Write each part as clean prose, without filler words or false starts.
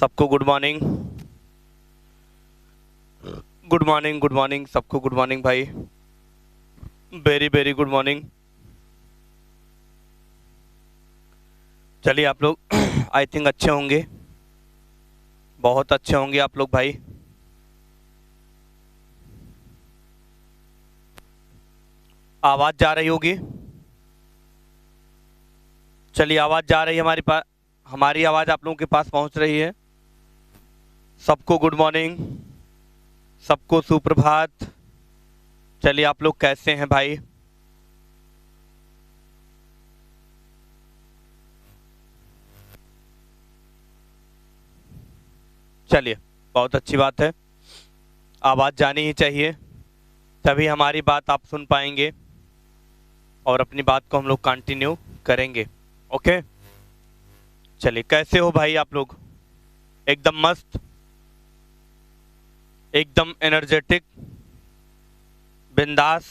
सबको good morning. Good morning, good morning, सबको good morning भाई। Very very good morning. चलिए आप लोग आई थिंक अच्छे होंगे, बहुत अच्छे होंगे आप लोग भाई। आवाज जा रही होगी। चलिए आवाज जा रही है हमारी पास, हमारी आवाज आप लोगों के पास पहुंच रही है। सबको गुड मॉर्निंग, सबको सुप्रभात। चलिए आप लोग कैसे हैं भाई? चलिए बहुत अच्छी बात है, आवाज जानी ही चाहिए, तभी हमारी बात आप सुन पाएंगे और अपनी बात को हम लोग कंटिन्यू करेंगे। ओके, चलिए कैसे हो भाई आप लोग? एकदम मस्त, एकदम एनर्जेटिक, बिंदास।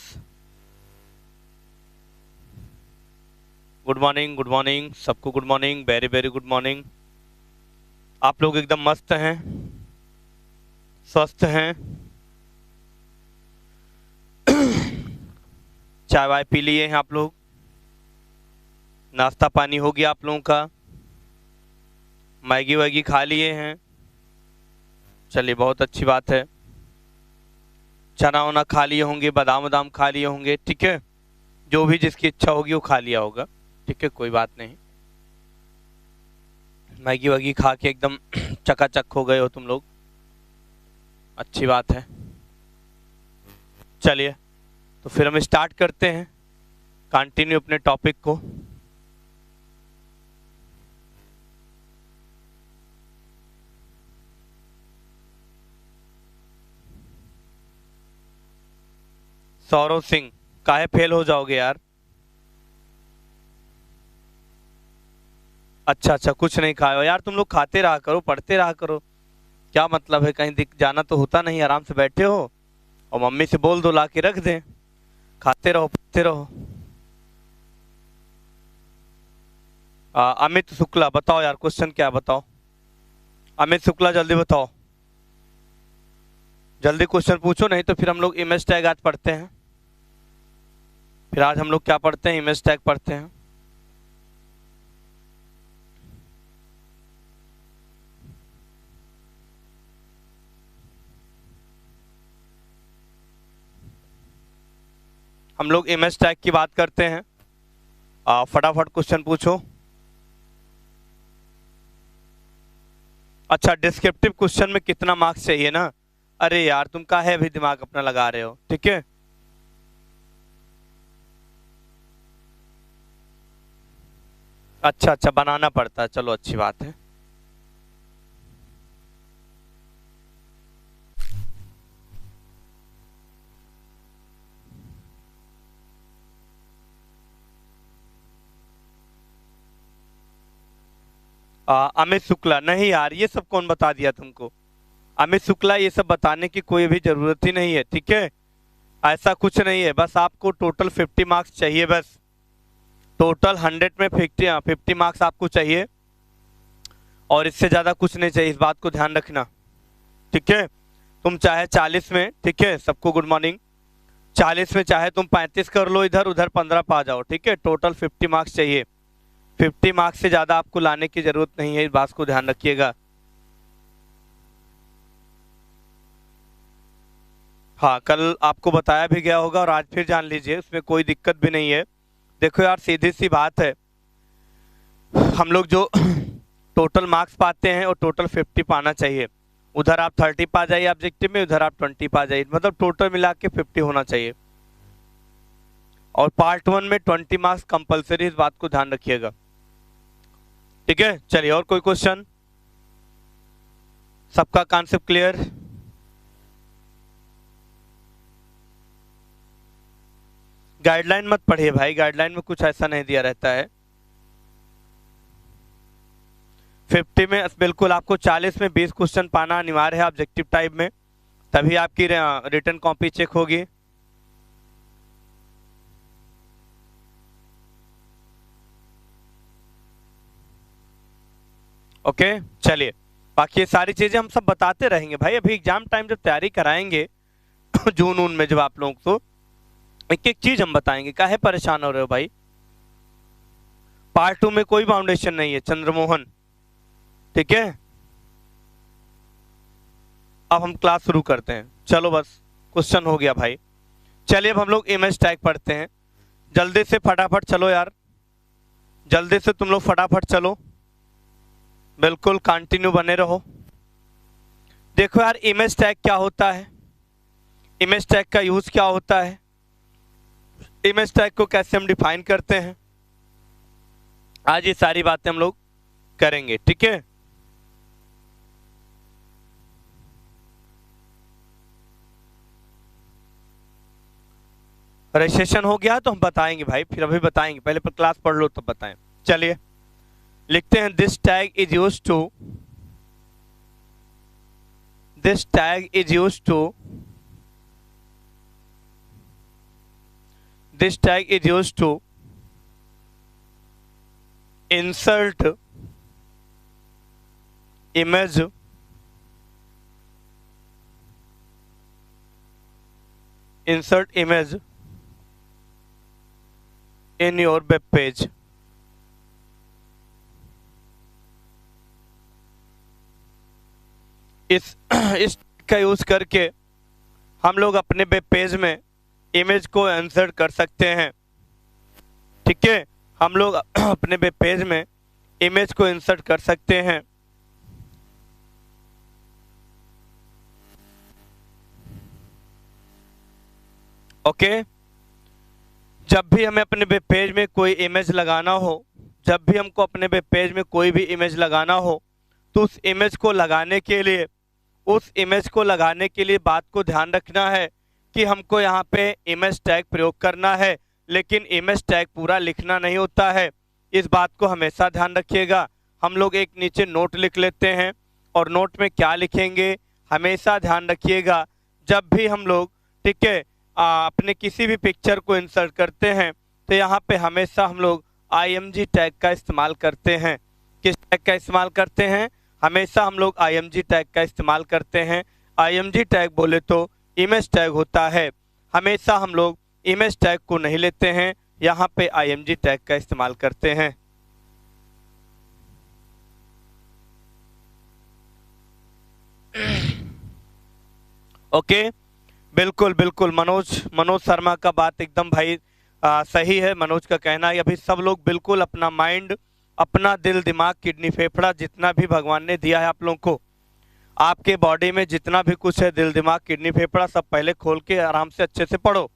गुड मॉर्निंग, गुड मॉर्निंग, सबको good morning, very very good morning. आप लोग एकदम मस्त हैं, स्वस्थ हैं, चाय वाय पी लिए हैं आप लोग? नाश्ता पानी हो गया आप लोगों का? मैगी वैगी खा लिए हैं? चलिए बहुत अच्छी बात है। चना वना खा लिए होंगे, बादाम वादाम खा लिए होंगे, ठीक है। जो भी जिसकी इच्छा होगी वो खा लिया होगा, ठीक है, कोई बात नहीं। मैगी वैगी खा के एकदम चकाचक हो गए हो तुम लोग, अच्छी बात है। चलिए तो फिर हम स्टार्ट करते हैं, कंटिन्यू अपने टॉपिक को। सौरव सिंह, काहे फेल हो जाओगे यार? अच्छा अच्छा, कुछ नहीं खाए हो यार? तुम लोग खाते रहा करो, पढ़ते रहा करो, क्या मतलब है? कहीं दिख जाना तो होता नहीं, आराम से बैठे हो और मम्मी से बोल दो ला के रख दें, खाते रहो पढ़ते रहो। अमित शुक्ला बताओ यार, क्वेश्चन क्या है बताओ। अमित शुक्ला जल्दी बताओ, जल्दी क्वेश्चन पूछो, नहीं तो फिर हम लोग इमेज टैग आज पढ़ते हैं। फिर आज हम लोग क्या पढ़ते हैं? इमेज टैग पढ़ते हैं। हम लोग इमेज टैग की बात करते हैं। फटाफट क्वेश्चन पूछो। अच्छा, डिस्क्रिप्टिव क्वेश्चन में कितना मार्क्स चाहिए ना? अरे यार तुम काहे भी दिमाग अपना लगा रहे हो, ठीक है। अच्छा अच्छा, बनाना पड़ता है, चलो अच्छी बात है। अमित शुक्ला, नहीं यार ये सब कौन बता दिया तुमको? अमित शुक्ला, ये सब बताने की कोई भी जरूरत ही नहीं है, ठीक है। ऐसा कुछ नहीं है, बस आपको टोटल 50 मार्क्स चाहिए, बस टोटल 100 में 50 मार्क्स आपको चाहिए और इससे ज्यादा कुछ नहीं चाहिए, इस बात को ध्यान रखना, ठीक है। तुम चाहे 40 में, ठीक है, सबको गुड मॉर्निंग, 40 में चाहे तुम 35 कर लो, इधर उधर 15 पा जाओ, ठीक है। टोटल 50 मार्क्स चाहिए, 50 मार्क्स से ज्यादा आपको लाने की जरूरत नहीं है, इस बात को ध्यान रखिएगा। हाँ, कल आपको बताया भी गया होगा और आज फिर जान लीजिए, उसमें कोई दिक्कत भी नहीं है। देखो यार सीधी सी बात है, हम लोग जो टोटल मार्क्स पाते हैं और टोटल 50 पाना चाहिए। उधर आप 30 पा जाइए ऑब्जेक्टिव में, उधर आप 20 पा जाइए, मतलब टोटल मिला के 50 होना चाहिए। और पार्ट 1 में 20 मार्क्स कंपलसरी, इस बात को ध्यान रखिएगा, ठीक है। चलिए और कोई क्वेश्चन? सबका कॉन्सेप्ट क्लियर? गाइडलाइन मत पढ़िए भाई, गाइडलाइन में कुछ ऐसा नहीं दिया रहता है। 50 में बिल्कुल आपको 40 में 20 क्वेश्चन पाना अनिवार्य है ऑब्जेक्टिव टाइप में, तभी आपकी रिटर्न कॉपी चेक होगी। ओके चलिए, बाकी ये सारी चीजें हम सब बताते रहेंगे भाई। अभी एग्जाम टाइम जब तैयारी कराएंगे जून उन में, जब आप लोगों को एक एक चीज हम बताएंगे। काहे परेशान हो रहे हो भाई? पार्ट 2 में कोई फाउंडेशन नहीं है चंद्रमोहन, ठीक है। अब हम क्लास शुरू करते हैं। चलो बस क्वेश्चन हो गया भाई। चलिए अब हम लोग इमेज टैग पढ़ते हैं। जल्दी से फटाफट चलो यार, जल्दी से तुम लोग फटाफट चलो, बिल्कुल कंटिन्यू बने रहो। देखो यार, इमेज टैग क्या होता है, इमेज टैग का यूज क्या होता है, इमेज टैग को कैसे हम डिफाइन करते हैं, आज ये सारी बातें हम लोग करेंगे, ठीक है। रजिस्ट्रेशन हो गया तो हम बताएंगे भाई, फिर अभी बताएंगे, पहले पर क्लास पढ़ लो तब बताएं। चलिए लिखते हैं, this tag is use to, this tag is use to, this tag is use to insert image in your web page। इस का यूज करके हम लोग अपने वेब पेज में इमेज को इंसर्ट कर सकते हैं, ठीक है। हम लोग अपने वेब पेज में इमेज को इंसर्ट कर सकते हैं। ओके, जब भी हमें अपने वेब पेज में कोई इमेज लगाना हो, जब भी हमको अपने वेब पेज में कोई भी इमेज लगाना हो, तो उस इमेज को लगाने के लिए, उस इमेज को लगाने के लिए बात को ध्यान रखना है कि हमको यहाँ पे इमेज टैग प्रयोग करना है, लेकिन इमेज टैग पूरा लिखना नहीं होता है। इस बात को हमेशा ध्यान रखिएगा। हम लोग एक नीचे नोट लिख लेते हैं, और नोट में क्या लिखेंगे हमेशा ध्यान रखिएगा। जब भी हम लोग, ठीक है, अपने किसी भी पिक्चर को इंसर्ट करते हैं तो यहाँ पे हमेशा हम लोग IMG टैग का इस्तेमाल करते हैं। किस टैग का इस्तेमाल करते हैं? हमेशा हम लोग IMG टैग का इस्तेमाल करते हैं। IMG टैग बोले तो इमेज टैग होता है, हमेशा हम लोग इमेज टैग को नहीं लेते हैं, यहाँ पे IMG टैग का इस्तेमाल करते हैं। ओके, बिल्कुल बिल्कुल मनोज शर्मा का बात एकदम भाई सही है। मनोज का कहना है अभी सब लोग बिल्कुल अपना माइंड, अपना दिल, दिमाग, किडनी, फेफड़ा, जितना भी भगवान ने दिया है आप लोगों को, आपके बॉडी में जितना भी कुछ है, दिल, दिमाग, किडनी, फेफड़ा, सब पहले खोल के आराम से अच्छे से पढ़ो।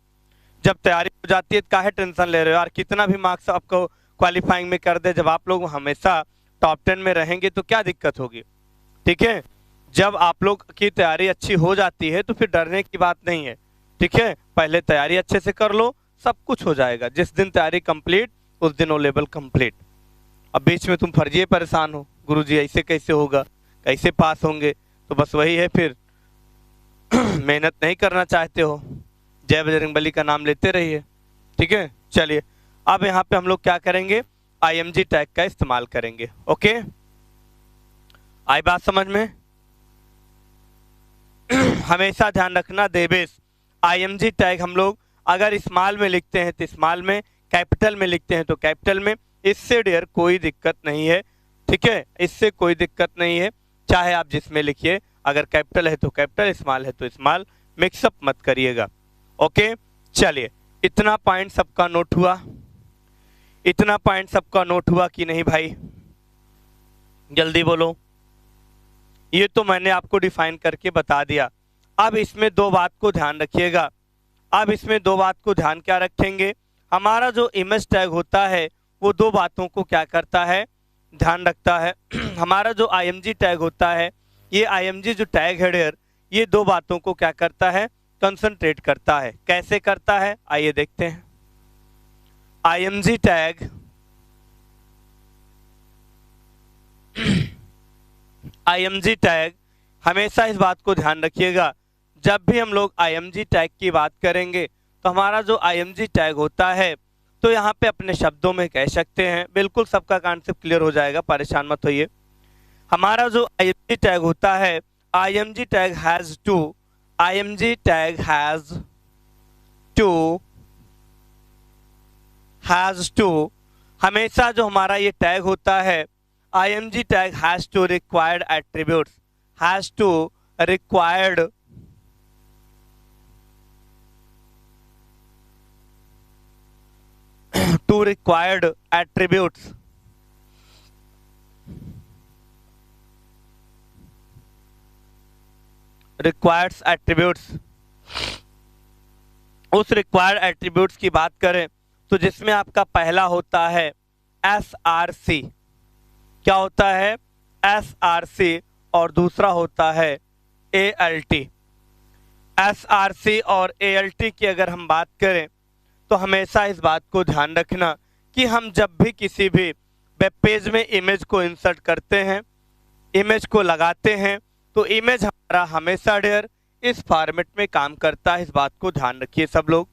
जब तैयारी हो जाती है काहे टेंशन ले रहे हो यार? कितना भी मार्क्स आपको क्वालिफाइंग में कर दे, जब आप लोग हमेशा टॉप 10 में रहेंगे तो क्या दिक्कत होगी, ठीक है। जब आप लोग की तैयारी अच्छी हो जाती है तो फिर डरने की बात नहीं है, ठीक है। पहले तैयारी अच्छे से कर लो, सब कुछ हो जाएगा। जिस दिन तैयारी कंप्लीट उस दिन वो लेवल कंप्लीट। अब बीच में तुम फर्जी परेशान हो, गुरुजी ऐसे कैसे होगा, कैसे पास होंगे, तो बस वही है फिर मेहनत नहीं करना चाहते हो, जय बजरंगबली का नाम लेते रहिए, ठीक है। चलिए अब यहाँ पे हम लोग क्या करेंगे, IMG टैग का इस्तेमाल करेंगे। ओके, आई बात समझ में? हमेशा ध्यान रखना देवेश, IMG टैग हम लोग अगर स्मॉल में लिखते हैं तो स्मॉल में, कैपिटल में लिखते हैं तो कैपिटल में, इससे डियर कोई दिक्कत नहीं है, ठीक है। इससे कोई दिक्कत नहीं है, चाहे आप जिसमें लिखिए, अगर कैपिटल है तो कैपिटल, स्मॉल है तो स्मॉल, मिक्सअप मत करिएगा। ओके, चलिए इतना पॉइंट सबका नोट हुआ, इतना पॉइंट सबका नोट हुआ कि नहीं भाई? जल्दी बोलो। ये तो मैंने आपको डिफाइन करके बता दिया। अब इसमें दो बात को ध्यान रखिएगा। अब इसमें दो बात को ध्यान क्या रखेंगे, हमारा जो इमेज टैग होता है वो दो बातों को क्या करता है, ध्यान रखता है। हमारा जो IMG टैग होता है, ये IMG जो टैग हेडर, ये दो बातों को क्या करता है, कंसंट्रेट करता है। कैसे करता है आइए देखते हैं। IMG टैग IMG टैग हमेशा इस बात को ध्यान रखिएगा, जब भी हम लोग IMG टैग की बात करेंगे तो हमारा जो IMG टैग होता है, तो यहाँ पे अपने शब्दों में कह सकते हैं, बिल्कुल सबका कॉन्सेप्ट क्लियर हो जाएगा, परेशान मत होइए। हमारा जो IMG टैग होता है, IMG tag has two, IMG tag has two, हमेशा जो हमारा ये टैग होता है IMG tag has two required attributes, has two required two required attributes, requireds attributes. उस रिक्वायर्ड एट्रीब्यूट्स की बात करें तो जिसमें आपका पहला होता है SRC, क्या होता है SRC, और दूसरा होता है ALT। SRC और ALT की अगर हम बात करें तो हमेशा इस बात को ध्यान रखना कि हम जब भी किसी भी वेब पेज में इमेज को इंसर्ट करते हैं, इमेज को लगाते हैं, तो इमेज हमारा हमेशा डेयर इस फॉर्मेट में काम करता है। इस बात को ध्यान रखिए सब लोग,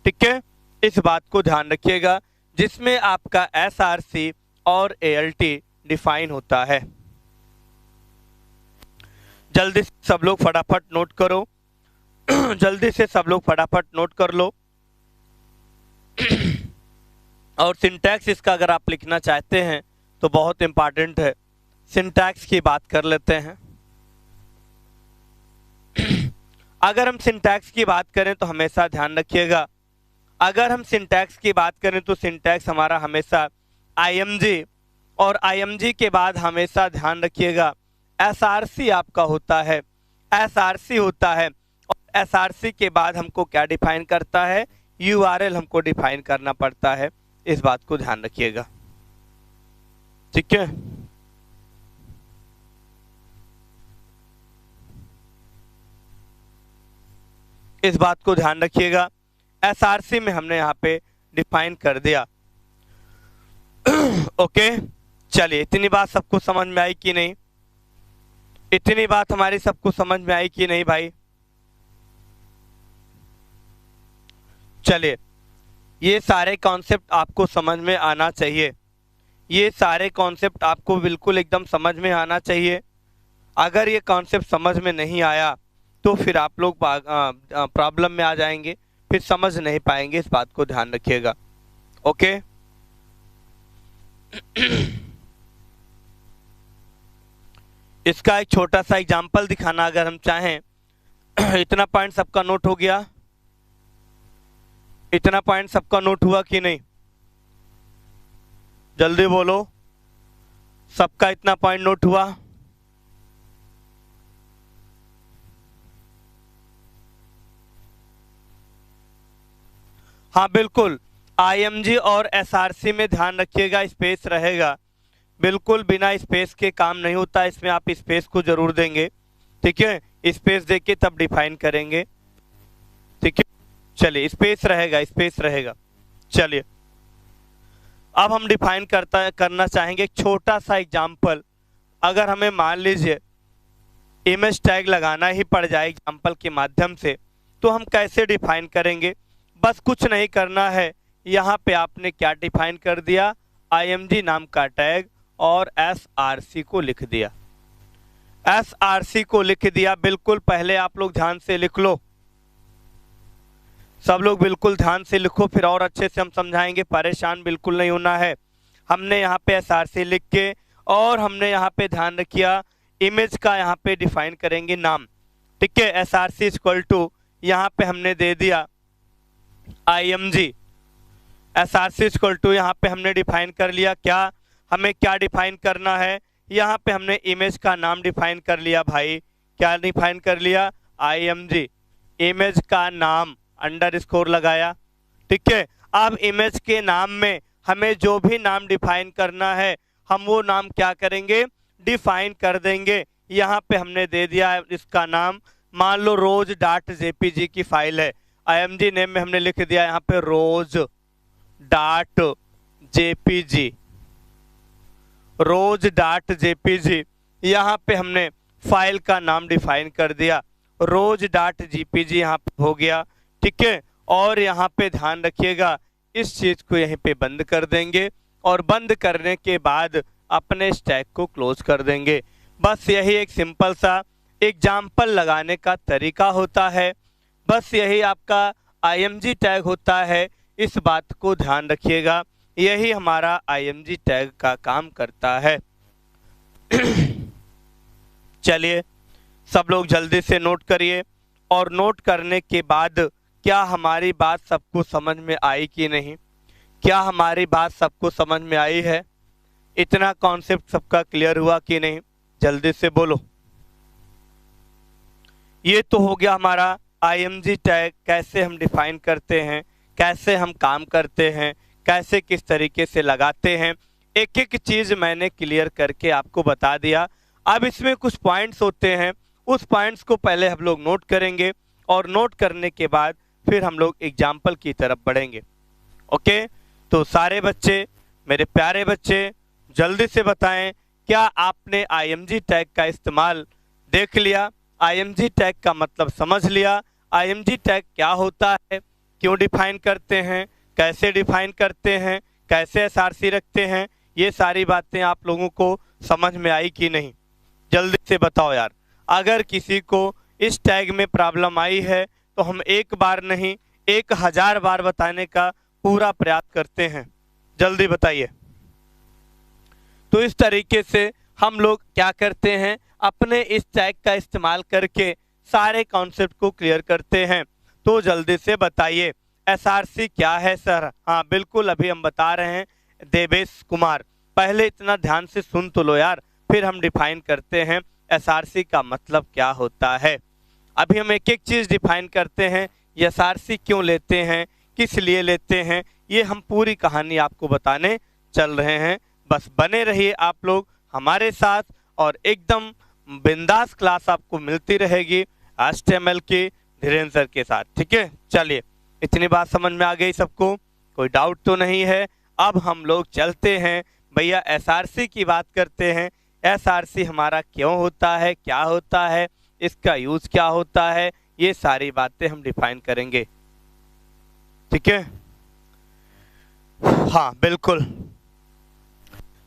ठीक है, इस बात को ध्यान रखिएगा जिसमें आपका SRC और ALT डिफाइन होता है। जल्दी से सब लोग फटाफट नोट करो जल्दी से सब लोग फटाफट नोट कर लो। और सिंटैक्स इसका अगर आप लिखना चाहते हैं तो बहुत इंपॉर्टेंट है, सिंटैक्स की बात कर लेते हैं। अगर हम सिंटैक्स की बात करें तो हमेशा ध्यान रखिएगा, अगर हम सिंटैक्स की बात करें तो सिंटैक्स हमारा हमेशा IMG, और IMG के बाद हमेशा ध्यान रखिएगा SRC आपका होता है, SRC होता है, और SRC के बाद हमको क्या डिफाइन करता है, URL हमको डिफाइन करना पड़ता है। इस बात को ध्यान रखिएगा, ठीक है। इस बात को ध्यान रखिएगा, SRC में हमने यहाँ पे डिफाइन कर दिया। ओके, चलिए, इतनी बात सबको समझ में आई कि नहीं? इतनी बात हमारी सबको समझ में आई कि नहीं भाई? चलिए, ये सारे कॉन्सेप्ट आपको समझ में आना चाहिए, ये सारे कॉन्सेप्ट आपको बिल्कुल एकदम समझ में आना चाहिए। अगर ये कॉन्सेप्ट समझ में नहीं आया तो फिर आप लोग प्रॉब्लम में आ जाएंगे, फिर समझ नहीं पाएंगे। इस बात को ध्यान रखिएगा, ओके। इसका एक छोटा सा एग्जांपल दिखाना अगर हम चाहें इतना पॉइंट सबका नोट हो गया? इतना पॉइंट सबका नोट हुआ कि नहीं? जल्दी बोलो, सबका इतना पॉइंट नोट हुआ? हाँ बिल्कुल, IMG और SRC में ध्यान रखिएगा, स्पेस रहेगा, बिल्कुल बिना स्पेस के काम नहीं होता, इसमें आप स्पेस को जरूर देंगे, ठीक है, स्पेस देके तब डिफाइन करेंगे, ठीक है। चलिए, स्पेस रहेगा, स्पेस रहेगा। चलिए, अब हम डिफाइन करना चाहेंगे एक छोटा सा एग्जांपल। अगर हमें मान लीजिए इमेज टैग लगाना ही पड़ जाए एग्जांपल के माध्यम से, तो हम कैसे डिफाइन करेंगे? बस कुछ नहीं करना है, यहाँ पे आपने क्या डिफाइन कर दिया, IMG नाम का टैग और SRC को लिख दिया, SRC को लिख दिया। बिल्कुल पहले आप लोग ध्यान से लिख लो, सब लोग बिल्कुल ध्यान से लिखो, फिर और अच्छे से हम समझाएंगे, परेशान बिल्कुल नहीं होना है। हमने यहाँ पे SRC लिख के और हमने यहाँ पे ध्यान रखिया इमेज का यहाँ पे डिफाइन करेंगे नाम, ठीक है। SRC इक्वल टू यहाँ पे हमने दे दिया IMG, SRC इक्वल टू यहाँ पे हमने डिफाइन कर लिया, क्या हमें क्या डिफाइन करना है, यहाँ पे हमने इमेज का नाम डिफाइन कर लिया भाई, क्या डिफाइन कर लिया, IMG, इमेज का नाम अंडरस्कोर लगाया, ठीक है। अब इमेज के नाम में हमें जो भी नाम डिफाइन करना है हम वो नाम क्या करेंगे, डिफाइन कर देंगे। यहाँ पे हमने दे दिया है इसका नाम, मान लो rose.jpg की फाइल है, IMG नेम में हमने लिख दिया यहाँ पे rose.jpg, rose.jpg, यहाँ पे हमने फाइल का नाम डिफाइन कर दिया, rose.jpg यहाँ पे हो गया, ठीक है। और यहाँ पे ध्यान रखिएगा इस चीज को यहीं पे बंद कर देंगे, और बंद करने के बाद अपने स्टैक को क्लोज कर देंगे। बस यही एक सिंपल सा एग्जाम्पल लगाने का तरीका होता है। बस यही आपका IMG टैग होता है, इस बात को ध्यान रखिएगा। यही हमारा IMG टैग का काम करता है। चलिए सब लोग जल्दी से नोट करिए, और नोट करने के बाद क्या हमारी बात सबको समझ में आई कि नहीं? क्या हमारी बात सबको समझ में आई है? इतना कॉन्सेप्ट सबका क्लियर हुआ कि नहीं? जल्दी से बोलो। ये तो हो गया हमारा IMG टैग, कैसे हम डिफाइन करते हैं, कैसे हम काम करते हैं, कैसे किस तरीके से लगाते हैं। एक एक चीज मैंने क्लियर करके आपको बता दिया। अब इसमें कुछ पॉइंट्स होते हैं, उस पॉइंट्स को पहले हम लोग नोट करेंगे, और नोट करने के बाद फिर हम लोग एग्जाम्पल की तरफ बढ़ेंगे। ओके, तो सारे बच्चे, मेरे प्यारे बच्चे, जल्दी से बताएं, क्या आपने IMG टैग का इस्तेमाल देख लिया? IMG टैग का मतलब समझ लिया? IMG टैग क्या होता है, क्यों डिफाइन करते हैं, कैसे डिफाइन करते हैं, कैसे SRC रखते हैं, ये सारी बातें आप लोगों को समझ में आई कि नहीं? जल्दी से बताओ यार। अगर किसी को इस टैग में प्रॉब्लम आई है तो हम एक बार नहीं 1000 बार बताने का पूरा प्रयास करते हैं। जल्दी बताइए। तो इस तरीके से हम लोग क्या करते हैं, अपने इस टैग का इस्तेमाल करके सारे कॉन्सेप्ट को क्लियर करते हैं। तो जल्दी से बताइए SRC क्या है सर? हाँ बिल्कुल, अभी हम बता रहे हैं देवेश कुमार। पहले इतना ध्यान से सुन तो लो यार, फिर हम डिफाइन करते हैं SRC का मतलब क्या होता है। अभी हम एक एक चीज डिफाइन करते हैं, SRC क्यों लेते हैं, किस लिए लेते हैं, ये हम पूरी कहानी आपको बताने चल रहे हैं। बस बने रहिए आप लोग हमारे साथ, और एकदम बिंदास क्लास आपको मिलती रहेगी HTML की धीरेन्द्र सर के साथ। ठीक है, चलिए इतनी बात समझ में आ गई सबको? कोई डाउट तो नहीं है? अब हम लोग चलते हैं भैया SRC की बात करते हैं। SRC हमारा क्यों होता है, क्या होता है, इसका यूज क्या होता है, ये सारी बातें हम डिफाइन करेंगे। ठीक है, हाँ बिल्कुल।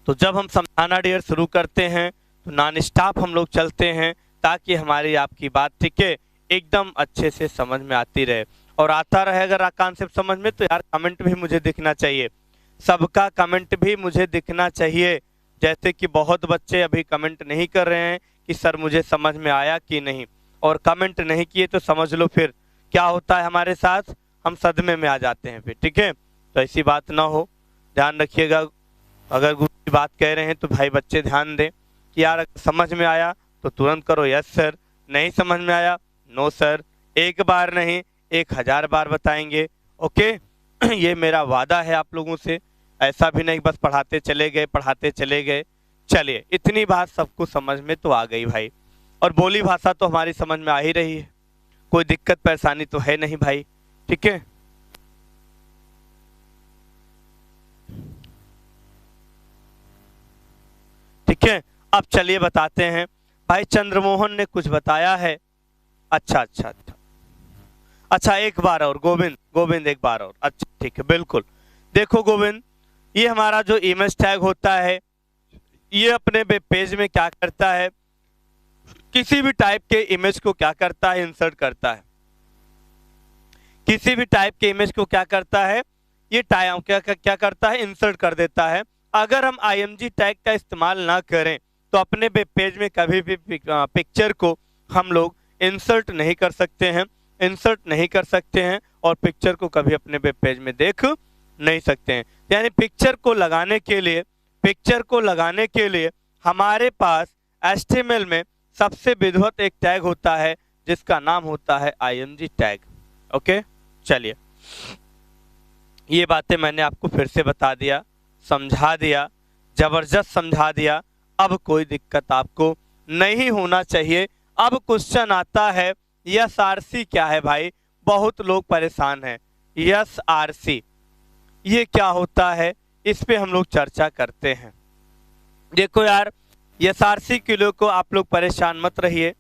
तो जब हम समझाना डियर शुरू करते हैं तो नॉन स्टॉप हम लोग चलते हैं, ताकि हमारी आपकी बात ठीक है एकदम अच्छे से समझ में आती रहे, और आता रहे अगर कॉन्सेप्ट समझ में, तो यार कमेंट भी मुझे दिखना चाहिए, सबका कमेंट भी मुझे दिखना चाहिए। जैसे कि बहुत बच्चे अभी कमेंट नहीं कर रहे हैं कि सर मुझे समझ में आया कि नहीं, और कमेंट नहीं किए तो समझ लो फिर क्या होता है हमारे साथ, हम सदमे में आ जाते हैं फिर। ठीक है, तो ऐसी बात ना हो, ध्यान रखिएगा। अगर गुरु की बात कह रहे हैं तो भाई बच्चे ध्यान दें कि यार समझ में आया तो तुरंत करो यस सर, नहीं समझ में आया नो सर। एक बार नहीं 1000 बार बताएंगे। ओके ये मेरा वादा है आप लोगों से, ऐसा भी नहीं बस पढ़ाते चले गए पढ़ाते चले गए। चलिए इतनी बात सबको समझ में तो आ गई भाई, और बोली भाषा तो हमारी समझ में आ ही रही है, कोई दिक्कत परेशानी तो है नहीं भाई। ठीक है, ठीक है, अब चलिए बताते हैं। भाई चंद्रमोहन ने कुछ बताया है। अच्छा अच्छा अच्छा अच्छा, एक बार और गोविंद एक बार और। अच्छा ठीक है, बिल्कुल। देखो गोविंद, ये हमारा जो इमेज टैग होता है, ये अपने वेब पेज में क्या करता है, किसी भी टाइप के इमेज को क्या करता है, इंसर्ट करता है। किसी भी टाइप के इमेज को क्या करता है, ये क्या करता है, इंसर्ट कर देता है। अगर हम IMG टैग का इस्तेमाल ना करें तो अपने वेब पेज में कभी भी पिक्चर को हम लोग इंसर्ट नहीं कर सकते हैं, और पिक्चर को कभी अपने वेब पेज में देख नहीं सकते हैं। यानी पिक्चर को लगाने के लिए हमारे पास HTML में सबसे विधिवत एक टैग होता है जिसका नाम होता है IMG टैग। ओके, चलिए ये बातें मैंने आपको फिर से बता दिया, समझा दिया, जबरदस्त समझा दिया। अब कोई दिक्कत आपको नहीं होना चाहिए। अब क्वेश्चन आता है SRC क्या है भाई, बहुत लोग परेशान हैं। SRC ये क्या होता है, इस पे हम लोग चर्चा करते हैं। देखो यार, SRC के लोग को आप लोग परेशान मत रहिए,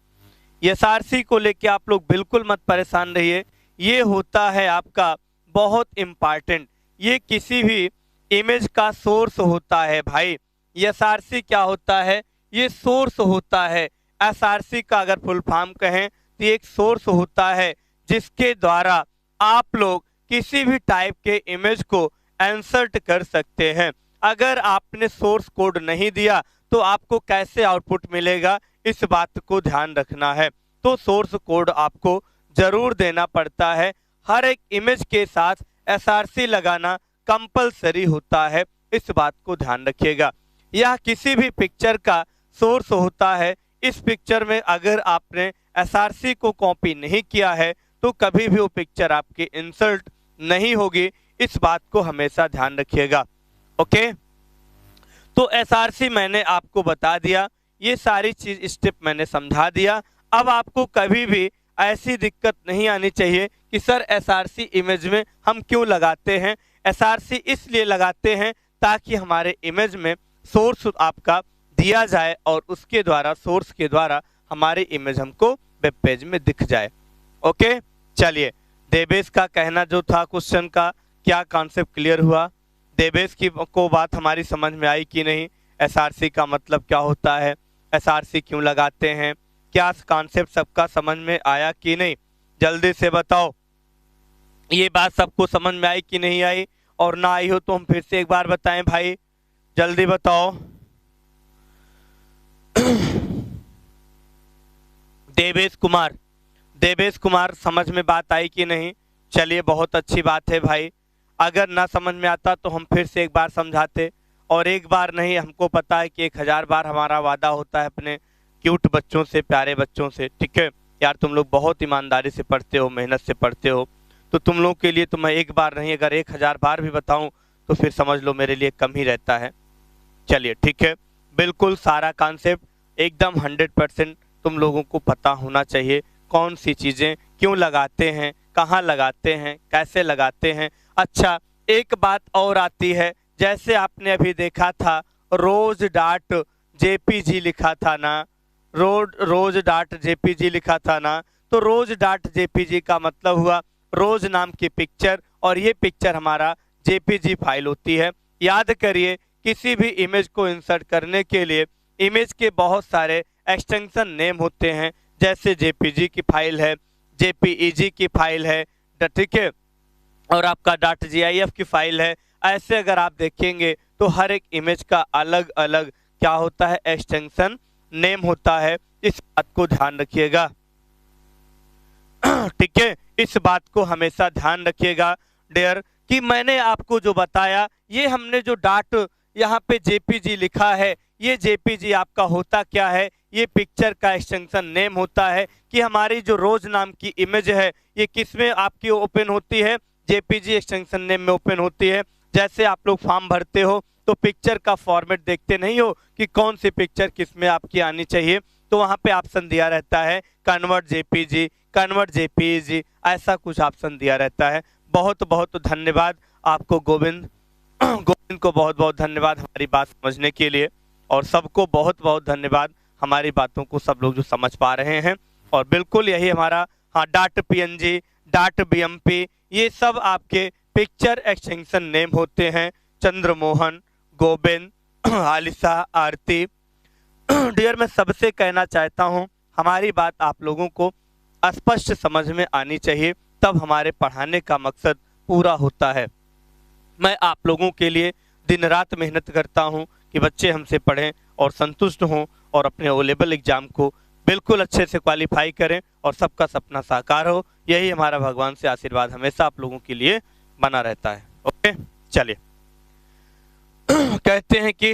SRC को लेके आप लोग बिल्कुल मत परेशान रहिए। ये होता है आपका बहुत इम्पॉर्टेंट, ये किसी भी इमेज का सोर्स होता है भाई। एसआरसी क्या होता है? ये सोर्स होता है। एसआरसी का अगर फुल फॉर्म कहें तो ये एक सोर्स होता है जिसके द्वारा आप लोग किसी भी टाइप के इमेज को इंसर्ट कर सकते हैं। अगर आपने सोर्स कोड नहीं दिया तो आपको कैसे आउटपुट मिलेगा, इस बात को ध्यान रखना है। तो सोर्स कोड आपको जरूर देना पड़ता है। हर एक इमेज के साथ एसआरसी लगाना कंपलसरी होता है, इस बात को ध्यान रखिएगा। यह किसी भी पिक्चर का सोर्स होता है। इस पिक्चर में अगर आपने एसआरसी को कॉपी नहीं किया है तो कभी भी वो पिक्चर आपकी इंसर्ट नहीं होगी, इस बात को हमेशा ध्यान रखिएगा। ओके, तो एसआरसी मैंने आपको बता दिया, ये सारी चीज स्टेप मैंने समझा दिया। अब आपको कभी भी ऐसी दिक्कत नहीं आनी चाहिए कि सर एसआरसी इमेज में हम क्यों लगाते हैं। एसआरसी इसलिए लगाते हैं ताकि हमारे इमेज में सोर्स आपका दिया जाए और उसके द्वारा, सोर्स के द्वारा हमारी इमेज हमको वेब पेज में दिख जाए। ओके, चलिए देवेश का कहना जो था क्वेश्चन का, क्या कॉन्सेप्ट क्लियर हुआ? देवेश की को बात हमारी समझ में आई कि नहीं? एसआरसी का मतलब क्या होता है, एसआरसी क्यों लगाते हैं, क्या कॉन्सेप्ट सबका समझ में आया कि नहीं? जल्दी से बताओ, ये बात सबको समझ में आई कि नहीं आई? और ना आई हो तो हम फिर से एक बार बताएं भाई, जल्दी बताओ। देवेश कुमार समझ में बात आई कि नहीं? चलिए बहुत अच्छी बात है भाई। अगर ना समझ में आता तो हम फिर से एक बार समझाते, और एक बार नहीं, हमको पता है कि 1000 बार हमारा वादा होता है अपने क्यूट बच्चों से, प्यारे बच्चों से। ठीक है यार, तुम लोग बहुत ईमानदारी से पढ़ते हो, मेहनत से पढ़ते हो, तो तुम लोग के लिए तो मैं एक बार नहीं, अगर 1000 बार भी बताऊं तो फिर समझ लो मेरे लिए कम ही रहता है। चलिए ठीक है, बिल्कुल सारा कॉन्सेप्ट एकदम 100% तुम लोगों को पता होना चाहिए। कौन सी चीजें क्यों लगाते हैं, कहाँ लगाते हैं, कैसे लगाते हैं। अच्छा, एक बात और आती है, जैसे आपने अभी देखा था रोज डॉट जेपीजी लिखा था ना, रोज डॉट जेपीजी लिखा था ना, तो रोज डॉट जेपीजी का मतलब हुआ रोज नाम की पिक्चर, और ये पिक्चर हमारा जेपीजी फाइल होती है। याद करिए, किसी भी इमेज को इंसर्ट करने के लिए इमेज के बहुत सारे एक्सटेंशन नेम होते हैं, जैसे जेपीजी की फाइल है, जेपीईजी की फाइल है, ठीक है, और आपका डॉट जीआईएफ की फाइल है। ऐसे अगर आप देखेंगे तो हर एक इमेज का अलग अलग क्या होता है, एक्सटेंशन नेम होता है। इस बात को ध्यान रखिएगा। ठीक है, इस बात को हमेशा ध्यान रखिएगा डियर, कि मैंने आपको जो बताया, ये हमने जो डॉट यहाँ पे जेपीजी लिखा है, ये जेपीजी आपका होता क्या है, ये पिक्चर का एक्सटेंशन नेम होता है। कि हमारी जो रोज नाम की इमेज है ये किस में आपकी ओपन होती है, जेपीजी एक्सटेंशन नेम में ओपन होती है। जैसे आप लोग फॉर्म भरते हो तो पिक्चर का फॉर्मेट देखते नहीं हो कि कौन सी पिक्चर किस में आपकी आनी चाहिए, तो वहां पे ऑप्शन दिया रहता है कन्वर्ट जेपीजी, कन्वर्ट जेपीजी, ऐसा कुछ ऑप्शन दिया रहता है। बहुत बहुत धन्यवाद आपको गोविंद को बहुत बहुत धन्यवाद हमारी बात समझने के लिए, और सबको बहुत बहुत धन्यवाद हमारी बातों को सब लोग जो समझ पा रहे हैं। और बिल्कुल यही हमारा, हाँ, डॉट पीएनजी, डॉट बीएमपी, ये सब आपके पिक्चर एक्सटेंशन नेम होते हैं। चंद्रमोहन, गोविंद, आलिसा, आरती, डियर, मैं सबसे कहना चाहता हूँ हमारी बात आप लोगों को स्पष्ट समझ में आनी चाहिए, तब हमारे पढ़ाने का मकसद पूरा होता है। मैं आप लोगों के लिए दिन रात मेहनत करता हूं कि बच्चे हमसे पढ़ें और संतुष्ट हों और अपने ओ लेवल एग्जाम को बिल्कुल अच्छे से क्वालिफाई करें और सबका सपना साकार हो। यही हमारा भगवान से आशीर्वाद हमेशा आप लोगों के लिए बना रहता है। ओके, चलिए कहते हैं कि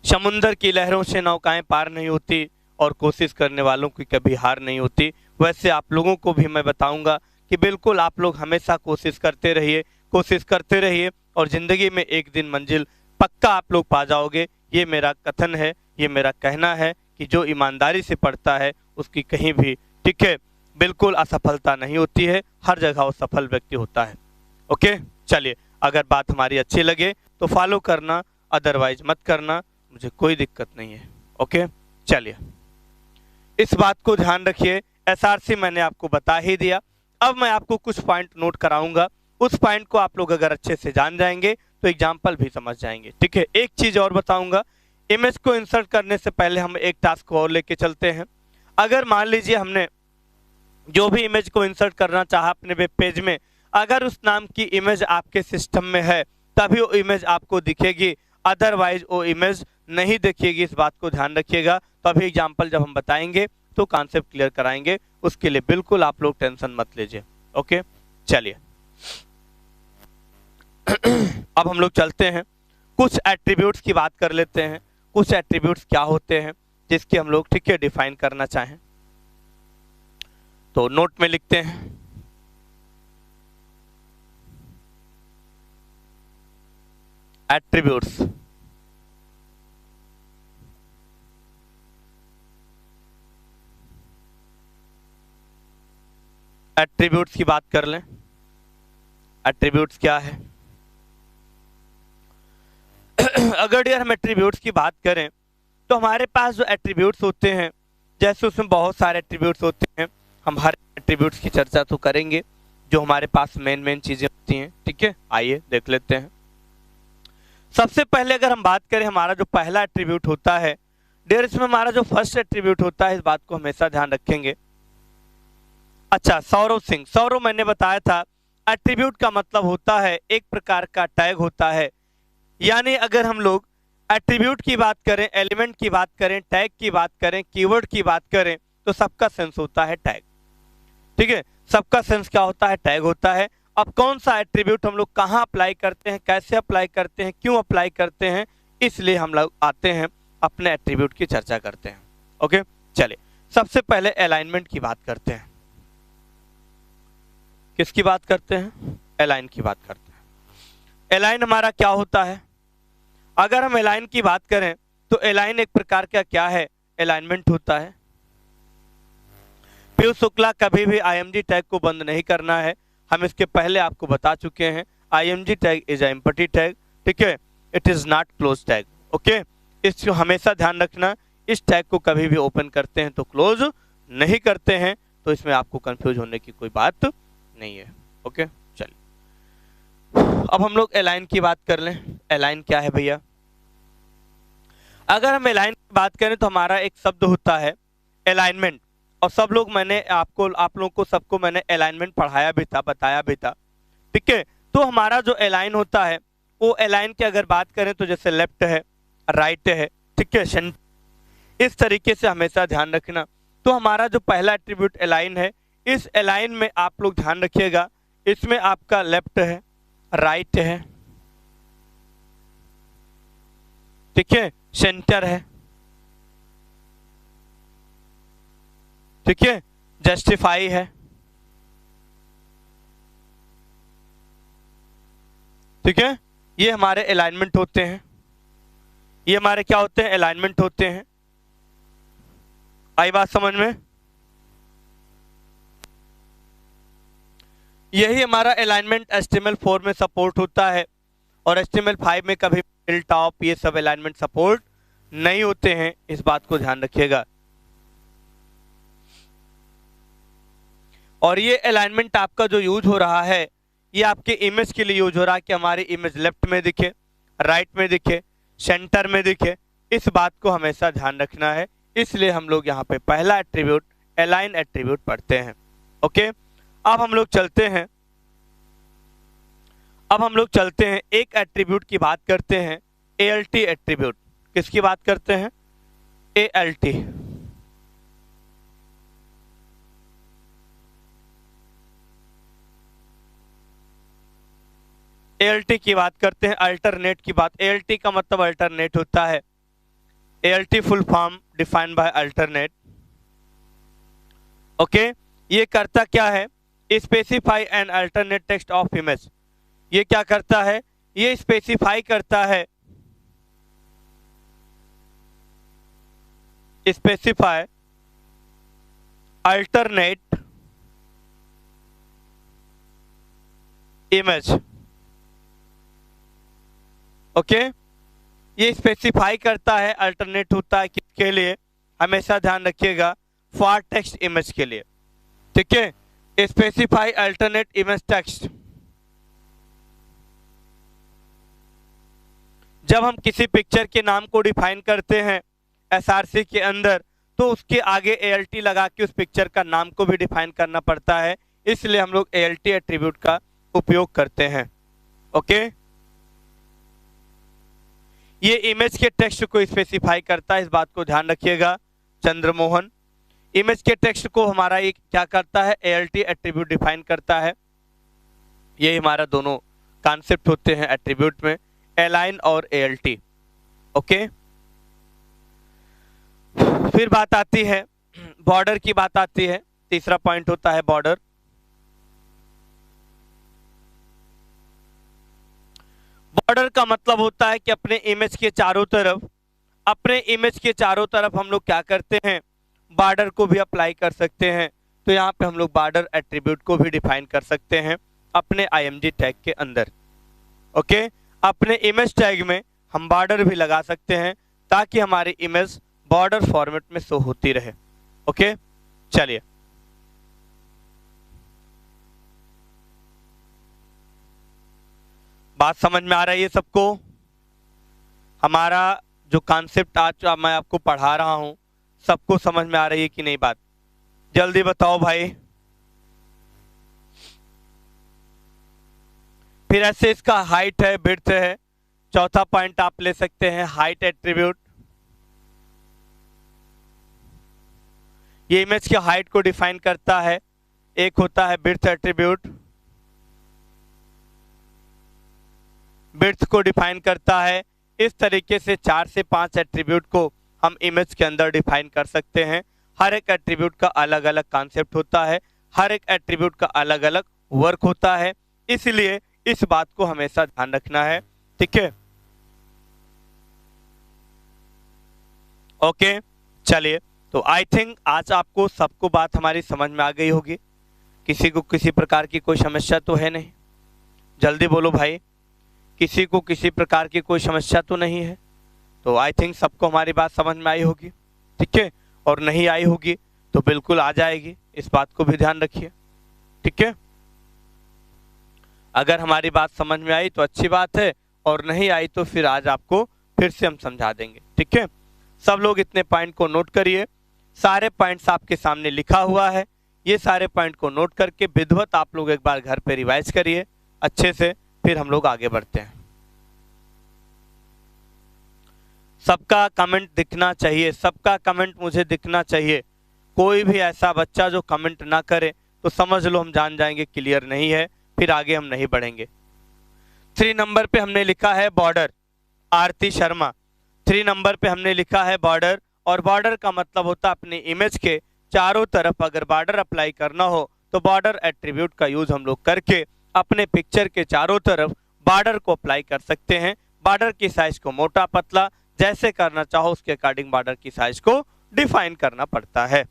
समुंदर की लहरों से नौकाएं पार नहीं होती और कोशिश करने वालों की कभी हार नहीं होती। वैसे आप लोगों को भी मैं बताऊंगा कि बिल्कुल आप लोग हमेशा कोशिश करते रहिए, कोशिश करते रहिए, और जिंदगी में एक दिन मंजिल पक्का आप लोग पा जाओगे। ये मेरा कथन है, ये मेरा कहना है कि जो ईमानदारी से पढ़ता है उसकी कहीं भी, ठीक है, बिल्कुल असफलता नहीं होती है, हर जगह वो सफल व्यक्ति होता है। ओके, चलिए, अगर बात हमारी अच्छी लगे तो फॉलो करना, अदरवाइज मत करना, मुझे कोई दिक्कत नहीं है। ओके, चलिए, इस बात को ध्यान रखिए। एसआरसी मैंने आपको बता ही दिया। अब मैं आपको कुछ पॉइंट नोट कराऊंगा, उस पॉइंट को आप लोग अगर अच्छे से जान जाएंगे तो एग्जाम्पल भी समझ जाएंगे। ठीक है, एक चीज और बताऊंगा, इमेज को इंसर्ट करने से पहले हम एक टास्क और लेके चलते हैं। अगर मान लीजिए हमने जो भी इमेज को इंसर्ट करना चाहा अपने वेब पेज में, अगर उस नाम की इमेज आपके सिस्टम में है तभी वो इमेज आपको दिखेगी, अदरवाइज वो इमेज नहीं दिखेगी। इस बात को ध्यान रखिएगा। तो अभी एग्जाम्पल जब हम बताएंगे तो कॉन्सेप्ट क्लियर कराएंगे, उसके लिए बिल्कुल आप लोग टेंशन मत लीजिए। ओके, चलिए अब हम लोग चलते हैं, कुछ एट्रीब्यूट्स की बात कर लेते हैं। कुछ एट्रीब्यूट्स क्या होते हैं जिसके हम लोग ठीक है डिफाइन करना चाहें, तो नोट में लिखते हैं। एट्रीब्यूट्स, एट्रीब्यूट्स की बात कर लें। एट्रीब्यूट्स क्या है? अगर डियर हम एट्रीब्यूट्स की बात करें तो हमारे पास जो एट्रीब्यूट्स होते हैं, जैसे उसमें बहुत सारे एट्रीब्यूट्स होते हैं, हम हर एट्रीब्यूट्स की चर्चा तो करेंगे जो हमारे पास मेन चीजें होती हैं। ठीक है, आइए देख लेते हैं। सबसे पहले अगर हम बात करें हमारा जो पहला एट्रीब्यूट होता है डियर, इसमें हमारा जो फर्स्ट एट्रीब्यूट होता है, इस बात को हमेशा ध्यान रखेंगे। अच्छा, सौरव सिंह, सौरव मैंने बताया था एट्रीब्यूट का मतलब होता है एक प्रकार का टैग होता है। यानी अगर हम लोग एट्रीब्यूट की बात करें, एलिमेंट की बात करें, टैग की बात करें, कीवर्ड की बात करें, तो सबका सेंस होता है टैग। ठीक है, सबका सेंस क्या होता है? टैग होता है। अब कौन सा एट्रीब्यूट हम लोग कहाँ अप्लाई करते हैं, कैसे अप्लाई करते हैं, क्यों अप्लाई करते हैं, इसलिए हम लोग आते हैं अपने एट्रीब्यूट की चर्चा करते हैं। ओके, चलिए सबसे पहले अलाइनमेंट की बात करते हैं। किसकी बात करते हैं? अलाइन की बात करते हैं। अलाइन हमारा क्या होता है? अगर हम अलाइन की बात करें तो अलाइन एक प्रकार का क्या है? अलाइनमेंट होता है। पीयूष शुक्ला, कभी भी आईएमजी टैग को बंद नहीं करना है, हम इसके पहले आपको बता चुके हैं। IMG tag is a empty tag. ठीक है, it is not close tag. Okay, इसको हमेशा ध्यान रखना, इस टैग को कभी भी ओपन करते हैं तो क्लोज नहीं करते हैं, तो इसमें आपको कंफ्यूज होने की कोई बात नहीं है। ओके, चलिए अब हम लोग अलाइन की बात कर लें। अलाइन क्या है भैया? अगर हम अलाइन की बात करें तो हमारा एक शब्द होता है अलाइनमेंट, और सब लोग मैंने आप लोगों को सबको मैंने अलाइनमेंट पढ़ाया भी था, बताया भी था। ठीक है, तो हमारा जो अलाइन होता है वो अलाइन की अगर बात करें तो जैसे लेफ्ट है, राइट है, ठीक है, सेंटर, इस तरीके से हमेशा ध्यान रखना। तो हमारा जो पहला एट्रीब्यूट अलाइन है, इस अलाइन में आप लोग ध्यान रखिएगा, इसमें आपका लेफ्ट है, राइट है, ठीक है, सेंटर है, ठीक है, जस्टिफाई है, ठीक है, ये हमारे अलाइनमेंट होते हैं। ये हमारे क्या होते हैं? अलाइनमेंट होते हैं। आई बात समझ में? यही हमारा अलाइनमेंट HTML4 में सपोर्ट होता है, और HTML5 में कभी फिल टॉप ये सब अलाइनमेंट सपोर्ट नहीं होते हैं, इस बात को ध्यान रखिएगा। और ये अलाइनमेंट आपका जो यूज हो रहा है, ये आपके इमेज के लिए यूज हो रहा है कि हमारी इमेज लेफ्ट में दिखे, राइट में दिखे, सेंटर में दिखे, इस बात को हमेशा ध्यान रखना है। इसलिए हम लोग यहाँ पे पहला एट्रीब्यूट अलाइन एट्रीब्यूट पढ़ते हैं। ओके, अब हम लोग चलते हैं, एक एट्रीब्यूट की बात करते हैं, ALT एट्रीब्यूट। किसकी बात करते हैं? ALT। ALT की बात करते हैं, अल्टरनेट की बात। ALT का मतलब अल्टरनेट होता है। ALT full form defined by alternate. Okay, ये करता क्या है? Specify an alternate text of image. ये क्या करता है? ये स्पेसिफाई करता है, स्पेसिफाई अल्टरनेट इमेज। ओके, ये स्पेसिफाई करता है, अल्टरनेट होता है किसके लिए? हमेशा ध्यान रखिएगा, फॉर टेक्स्ट इमेज के लिए। ठीक है, स्पेसिफाई अल्टरनेट इमेज टेक्स्ट। जब हम किसी पिक्चर के नाम को डिफाइन करते हैं एसआरसी के अंदर, तो उसके आगे ALT लगा के उस पिक्चर का नाम को भी डिफाइन करना पड़ता है, इसलिए हम लोग ALT एट्रीब्यूट का उपयोग करते हैं। ओके, ये इमेज के टेक्स्ट को स्पेसिफाई करता है, इस बात को ध्यान रखिएगा चंद्रमोहन। इमेज के टेक्स्ट को हमारा ये क्या करता है, ALT एट्रीब्यूट डिफाइन करता है। ये हमारा दोनों कॉन्सेप्ट होते हैं एट्रीब्यूट में, अलाइन और ALT। ओके, फिर बात आती है बॉर्डर की, बात आती है, तीसरा पॉइंट होता है बॉर्डर। बॉर्डर का मतलब होता है कि अपने इमेज के चारों तरफ हम लोग क्या करते हैं, बॉर्डर को भी अप्लाई कर सकते हैं। तो यहाँ पे हम लोग बॉर्डर एट्रीब्यूट को भी डिफाइन कर सकते हैं अपने IMG टैग के अंदर। ओके, अपने इमेज टैग में हम बॉर्डर भी लगा सकते हैं ताकि हमारी इमेज बॉर्डर फॉर्मेट में शो होती रहे। ओके, चलिए बात समझ में आ रही है सबको? हमारा जो कॉन्सेप्ट आज मैं आपको पढ़ा रहा हूं, सबको समझ में आ रही है कि नहीं? बात जल्दी बताओ भाई। फिर ऐसे इसका हाइट है, विड्थ है। चौथा पॉइंट आप ले सकते हैं हाइट एट्रीब्यूट। ये इमेज की हाइट को डिफाइन करता है। एक होता है विड्थ एट्रीब्यूट, विड्थ को डिफाइन करता है। इस तरीके से 4 से 5 एट्रीब्यूट को हम इमेज के अंदर डिफाइन कर सकते हैं। हर एक एट्रीब्यूट का अलग अलग कॉन्सेप्ट होता है, हर एक एट्रीब्यूट का अलग अलग वर्क होता है, इसलिए इस बात को हमेशा ध्यान रखना है। ठीक है, ओके, चलिए। तो आई थिंक आज आपको सबको बात हमारी समझ में आ गई होगी। किसी को किसी प्रकार की कोई समस्या तो है नहीं? जल्दी बोलो भाई, किसी को किसी प्रकार की कोई समस्या तो नहीं है? तो आई थिंक सबको हमारी बात समझ में आई होगी। ठीक है, और नहीं आई होगी तो बिल्कुल आ जाएगी, इस बात को भी ध्यान रखिए। ठीक है, अगर हमारी बात समझ में आई तो अच्छी बात है, और नहीं आई तो फिर आज आपको फिर से हम समझा देंगे। ठीक है, सब लोग इतने पॉइंट को नोट करिए। सारे पॉइंट्स आपके सामने लिखा हुआ है, ये सारे पॉइंट को नोट करके विधिवत आप लोग एक बार घर पे रिवाइज करिए अच्छे से, फिर हम लोग आगे बढ़ते हैं। सबका कमेंट दिखना चाहिए, सबका कमेंट मुझे दिखना चाहिए। कोई भी ऐसा बच्चा जो कमेंट ना करे तो समझ लो हम जान जाएंगे क्लियर नहीं है, फिर आगे हम नहीं बढ़ेंगे। 3 नंबर पे हमने लिखा है बॉर्डर, आरती शर्मा। 3 नंबर पे हमने लिखा है बॉर्डर, और बॉर्डर का मतलब होता है अपनी इमेज के चारों तरफ अगर बॉर्डर अप्लाई करना हो तो बॉर्डर एट्रीब्यूट का यूज हम लोग करके अपने पिक्चर के चारों तरफ बॉर्डर को अप्लाई कर सकते हैं। बॉर्डर की साइज को मोटा पतला जैसे करना चाहो उसके अकॉर्डिंग बॉर्डर की साइज को डिफाइन करना पड़ता है।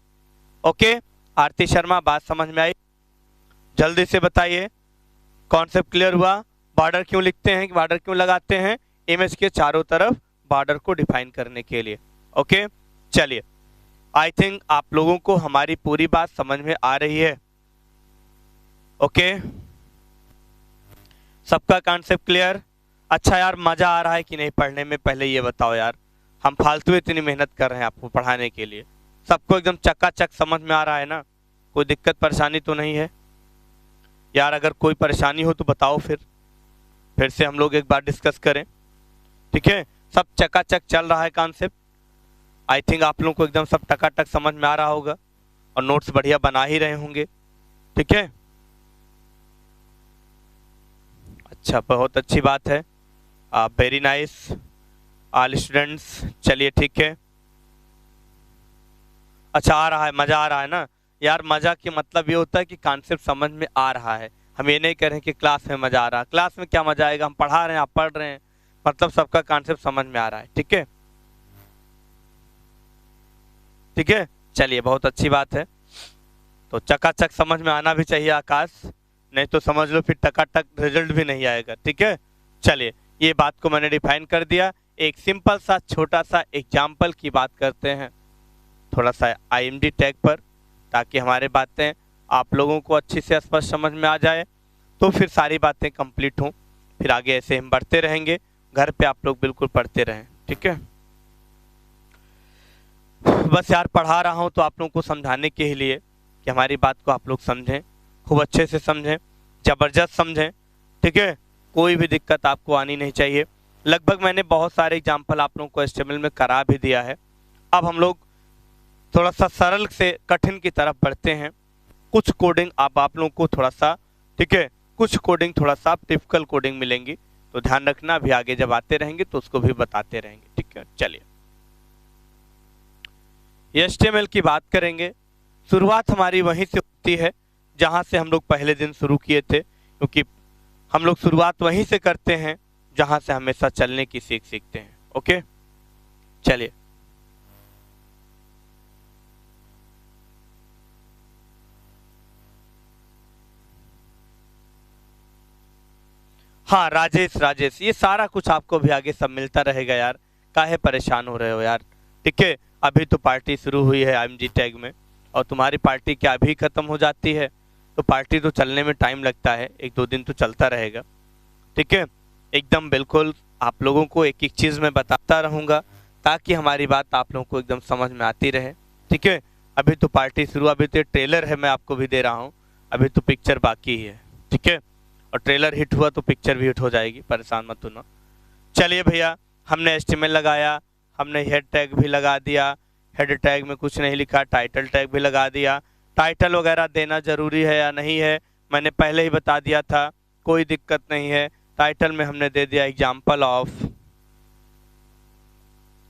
ओके, आरती शर्मा बात समझ में आई? जल्दी से बताइए, कॉन्सेप्ट क्लियर हुआ? बॉर्डर क्यों लिखते हैं, बॉर्डर क्यों लगाते हैं? इमेज के चारों तरफ बॉर्डर को डिफाइन करने के लिए। ओके, चलिए, आई थिंक आप लोगों को हमारी पूरी बात समझ में आ रही है। ओके, सबका कॉन्सेप्ट क्लियर? अच्छा यार, मजा आ रहा है कि नहीं पढ़ने में? पहले ये बताओ यार, हम फालतू इतनी मेहनत कर रहे हैं आपको पढ़ाने के लिए, सबको एकदम चकाचक समझ में आ रहा है ना? कोई दिक्कत परेशानी तो नहीं है यार? अगर कोई परेशानी हो तो बताओ, फिर से हम लोग एक बार डिस्कस करें। ठीक है, सब चकाचक चल रहा है कॉन्सेप्ट? आई थिंक आप लोगों को एकदम सब टकाटक समझ में आ रहा होगा और नोट्स बढ़िया बना ही रहे होंगे। ठीक है, अच्छा, बहुत अच्छी बात है। Very nice all students. चलिए ठीक है, अच्छा आ रहा है, मजा आ रहा है ना यार? मजा के मतलब ये होता है कि कॉन्सेप्ट समझ में आ रहा है। हम ये नहीं कह रहे हैं कि क्लास में मजा आ रहा है, क्लास में क्या मजा आएगा, हम पढ़ा रहे हैं आप पढ़ रहे हैं, मतलब सबका कॉन्सेप्ट समझ में आ रहा है। ठीक है, ठीक है, चलिए बहुत अच्छी बात है। तो चकाचक समझ में आना भी चाहिए आकाश, नहीं तो समझ लो फिर टकाटक रिजल्ट भी नहीं आएगा। ठीक है, चलिए ये बात को मैंने डिफाइन कर दिया। एक सिंपल सा छोटा सा एग्जाम्पल की बात करते हैं थोड़ा सा IMG टैग पर, ताकि हमारे बातें आप लोगों को अच्छी से स्पष्ट समझ में आ जाए, तो फिर सारी बातें कंप्लीट हों, फिर आगे ऐसे हम बढ़ते रहेंगे। घर पे आप लोग बिल्कुल पढ़ते रहें, ठीक है। बस यार पढ़ा रहा हूँ तो आप लोगों को समझाने के लिए कि हमारी बात को आप लोग समझें, खूब अच्छे से समझें, जबरदस्त समझें, ठीक है। कोई भी दिक्कत आपको आनी नहीं चाहिए। लगभग मैंने बहुत सारे एग्जाम्पल आप लोगों को HTML में करा भी दिया है। अब हम लोग थोड़ा सा सरल से कठिन की तरफ बढ़ते हैं। कुछ कोडिंग आप लोगों को थोड़ा सा, ठीक है, कुछ कोडिंग थोड़ा सा डिफिकल्ट कोडिंग मिलेंगी, तो ध्यान रखना। अभी आगे जब आते रहेंगे तो उसको भी बताते रहेंगे, ठीक है। चलिए HTML की बात करेंगे। शुरुआत हमारी वहीं से होती है जहां से हम लोग पहले दिन शुरू किए थे, क्योंकि हम लोग शुरुआत वहीं से करते हैं जहां से हमेशा चलने की सीख सीखते हैं। ओके, चलिए हाँ राजेश, ये सारा कुछ आपको भी आगे सब मिलता रहेगा यार, काहे परेशान हो रहे हो यार, ठीक है। अभी तो पार्टी शुरू हुई है IMG टैग में, और तुम्हारी पार्टी क्या अभी खत्म हो जाती है? तो पार्टी तो चलने में टाइम लगता है, 1-2 दिन तो चलता रहेगा, ठीक है। एकदम बिल्कुल आप लोगों को एक एक चीज़ मैं बताता रहूँगा ताकि हमारी बात आप लोगों को एकदम समझ में आती रहे, ठीक है। अभी तो पार्टी शुरू, अभी तो ट्रेलर है, मैं आपको भी दे रहा हूँ, अभी तो पिक्चर बाकी ही है, ठीक है। और ट्रेलर हिट हुआ तो पिक्चर भी हिट हो जाएगी, परेशान मत होना। चलिए भैया, हमने HTML लगाया, हमने हेड टैग भी लगा दिया, हेड टैग में कुछ नहीं लिखा, टाइटल टैग भी लगा दिया। टाइटल वगैरह देना जरूरी है या नहीं है मैंने पहले ही बता दिया था, कोई दिक्कत नहीं है। टाइटल में हमने दे दिया example of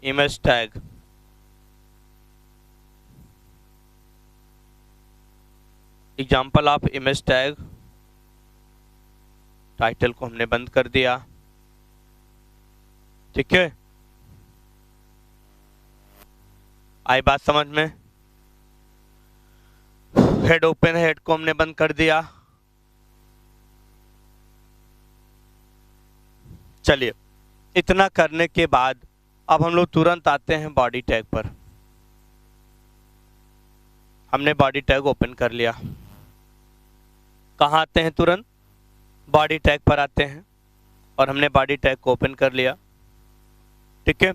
image tag, example of image tag. Title को हमने बंद कर दिया, ठीक है। आई बात समझ में? हेड ओपन, हेड को हमने बंद कर दिया। चलिए, इतना करने के बाद अब हम लोग तुरंत आते हैं बॉडी टैग पर। हमने बॉडी टैग ओपन कर लिया। कहाँ आते हैं? तुरंत बॉडी टैग पर आते हैं, और हमने बॉडी टैग को ओपन कर लिया, ठीक है।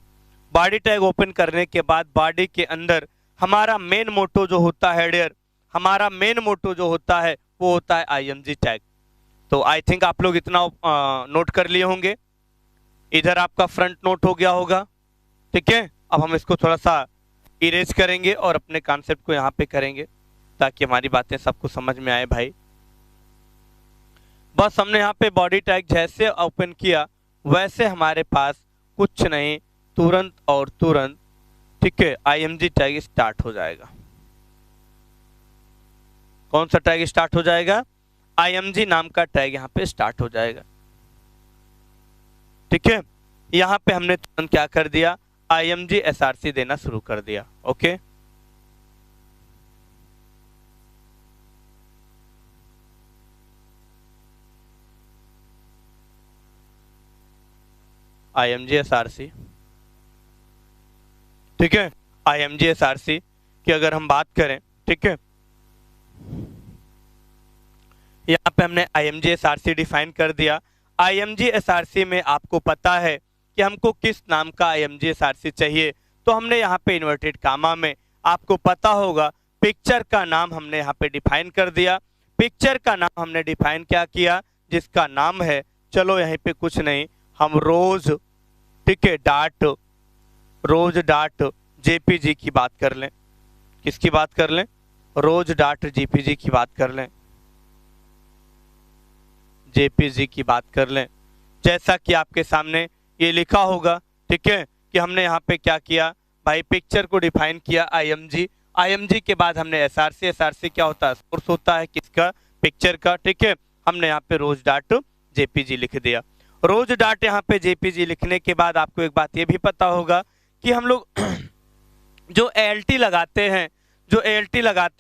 बॉडी टैग ओपन करने के बाद बॉडी के अंदर हमारा मेन मोटो जो होता है, हेडर, हमारा मेन मोटो जो होता है वो होता है IMG टैग। तो आई थिंक आप लोग इतना नोट कर लिए होंगे। इधर आपका फ्रंट नोट हो गया होगा, ठीक है। अब हम इसको थोड़ा सा इरेज करेंगे और अपने कॉन्सेप्ट को यहाँ पे करेंगे ताकि हमारी बातें सबको समझ में आए भाई। बस हमने यहाँ पे बॉडी टैग जैसे ओपन किया वैसे हमारे पास कुछ नहीं, तुरंत और तुरंत, ठीक है, IMG टैग स्टार्ट हो जाएगा। कौन सा टैग स्टार्ट हो जाएगा? IMG नाम का टैग यहाँ पे स्टार्ट हो जाएगा, ठीक है। यहाँ पे हमने तुरंत क्या कर दिया? IMG SRC देना शुरू कर दिया, ओके। IMG SRC, ठीक है। IMG SRC की अगर हम बात करें, ठीक है, यहाँ पे हमने IMG SRC डिफाइन कर दिया। IMG SRC में आपको पता है कि हमको किस नाम का IMG SRC चाहिए, तो हमने यहाँ पे इन्वर्टेड कामा में, आपको पता होगा, पिक्चर का नाम हमने यहाँ पे डिफाइन कर दिया। पिक्चर का नाम हमने डिफाइन क्या किया? जिसका नाम है, चलो यहीं पे कुछ नहीं, हम रोज, ठीक है, रोज डॉट JPG की बात कर लें। किसकी बात कर लें? रोज डॉट JPG की बात कर लें, JPG की बात कर लें। जैसा कि आपके सामने ये लिखा होगा, ठीक है, कि हमने यहाँ पे क्या किया भाई? पिक्चर को डिफाइन किया IMG के बाद हमने SRC क्या होता है? सोर्स होता है किसका? पिक्चर का, ठीक है। हमने यहाँ पे रोज डॉट JPG लिख दिया। रोज डॉट यहाँ पे JPG लिखने के बाद आपको एक बात ये भी पता होगा कि हम लोग जो ALT लगाते हैं,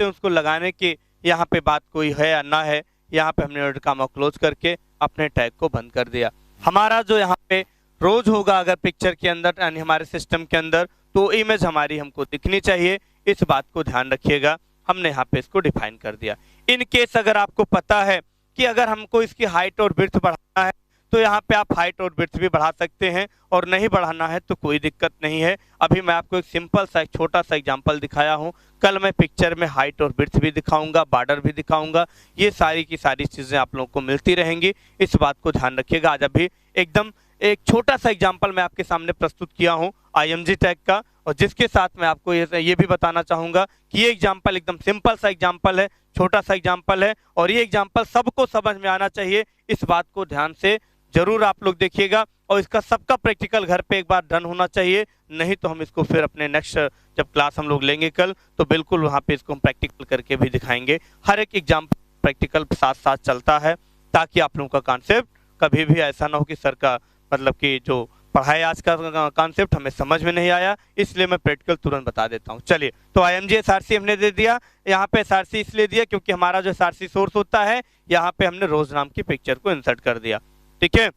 उसको लगाने की यहाँ पे बात कोई है या ना है? यहाँ पे हमने कामा क्लोज करके अपने टैग को बंद कर दिया। हमारा जो यहाँ पे रोज होगा अगर पिक्चर के अंदर यानी हमारे सिस्टम के अंदर, तो इमेज हमारी हमको दिखनी चाहिए, इस बात को ध्यान रखिएगा। हमने यहाँ पे इसको डिफाइन कर दिया। इन केस अगर आपको पता है कि अगर हमको इसकी हाइट और विड्थ बढ़ाना है तो यहाँ पे आप हाइट और विड्थ भी बढ़ा सकते हैं, और नहीं बढ़ाना है तो कोई दिक्कत नहीं है। अभी मैं आपको एक सिंपल सा एक छोटा सा एग्जांपल दिखाया हूँ, कल मैं पिक्चर में हाइट और विड्थ भी दिखाऊंगा, बॉर्डर भी दिखाऊंगा। ये सारी की सारी चीज़ें आप लोगों को मिलती रहेंगी, इस बात को ध्यान रखिएगा। आज अभी एकदम एक छोटा सा एग्जाम्पल मैं आपके सामने प्रस्तुत किया हूँ IMG टैग का, और जिसके साथ मैं आपको ये भी बताना चाहूँगा कि ये एग्जाम्पल एकदम सिंपल सा एग्जाम्पल है, छोटा सा एग्जाम्पल है, और ये एग्जाम्पल सबको समझ में आना चाहिए। इस बात को ध्यान से जरूर आप लोग देखिएगा, और इसका सबका प्रैक्टिकल घर पे एक बार डन होना चाहिए, नहीं तो हम इसको फिर अपने नेक्स्ट जब क्लास हम लोग लेंगे कल, तो बिल्कुल वहाँ पे इसको हम प्रैक्टिकल करके भी दिखाएंगे। हर एक एग्जाम्पल प्रैक्टिकल साथ साथ चलता है, ताकि आप लोगों का कॉन्सेप्ट कभी भी ऐसा ना हो कि सर का मतलब कि जो पढ़ाई आज का कॉन्सेप्ट हमें समझ में नहीं आया, इसलिए मैं प्रैक्टिकल तुरंत बता देता हूँ। चलिए, तो IMG SRC हमने दे दिया, यहाँ पे SRC इसलिए दिया क्योंकि हमारा जो SRC सोर्स होता है, यहाँ पे हमने रोज नाम की पिक्चर को इंसर्ट कर दिया। ठीक है,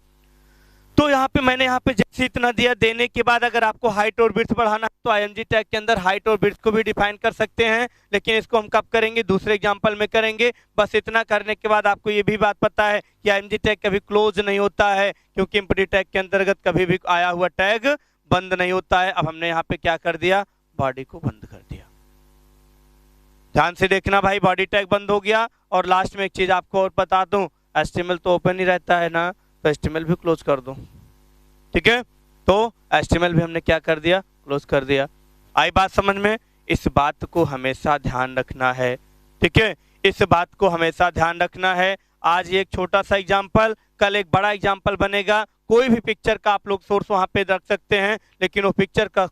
तो यहाँ पे मैंने यहाँ पे जैसे इतना दिया, देने के बाद अगर आपको हाइट और विड्थ बढ़ाना है तो IMG टैग के अंदर हाइट और विड्थ को भी डिफाइन कर सकते हैं, लेकिन इसको हम कब करेंगे, दूसरे एग्जांपल में करेंगे। बस इतना करने के बाद आपको ये भी बात पता है कि IMG टैग कभी क्लोज नहीं होता है, क्योंकि एम्प्टी टैग के अंतर्गत कभी भी आया हुआ टैग बंद नहीं होता है। अब हमने यहाँ पे क्या कर दिया, बॉडी को बंद कर दिया। ध्यान से देखना भाई, बॉडी टैग बंद हो गया। और लास्ट में एक चीज आपको और बता दूं, HTML तो ओपन ही रहता है ना, तो HTML भी क्लोज कर दो। ठीक है, तो HTML भी हमने क्या कर दिया, क्लोज कर दिया। आई बात समझ में, इस बात को हमेशा ध्यान रखना है। ठीक है, इस बात को हमेशा ध्यान रखना है। आज ये एक छोटा सा एग्जांपल, कल एक बड़ा एग्जांपल बनेगा। कोई भी पिक्चर का आप लोग सोर्स वहां पे रख सकते हैं, लेकिन वो पिक्चर का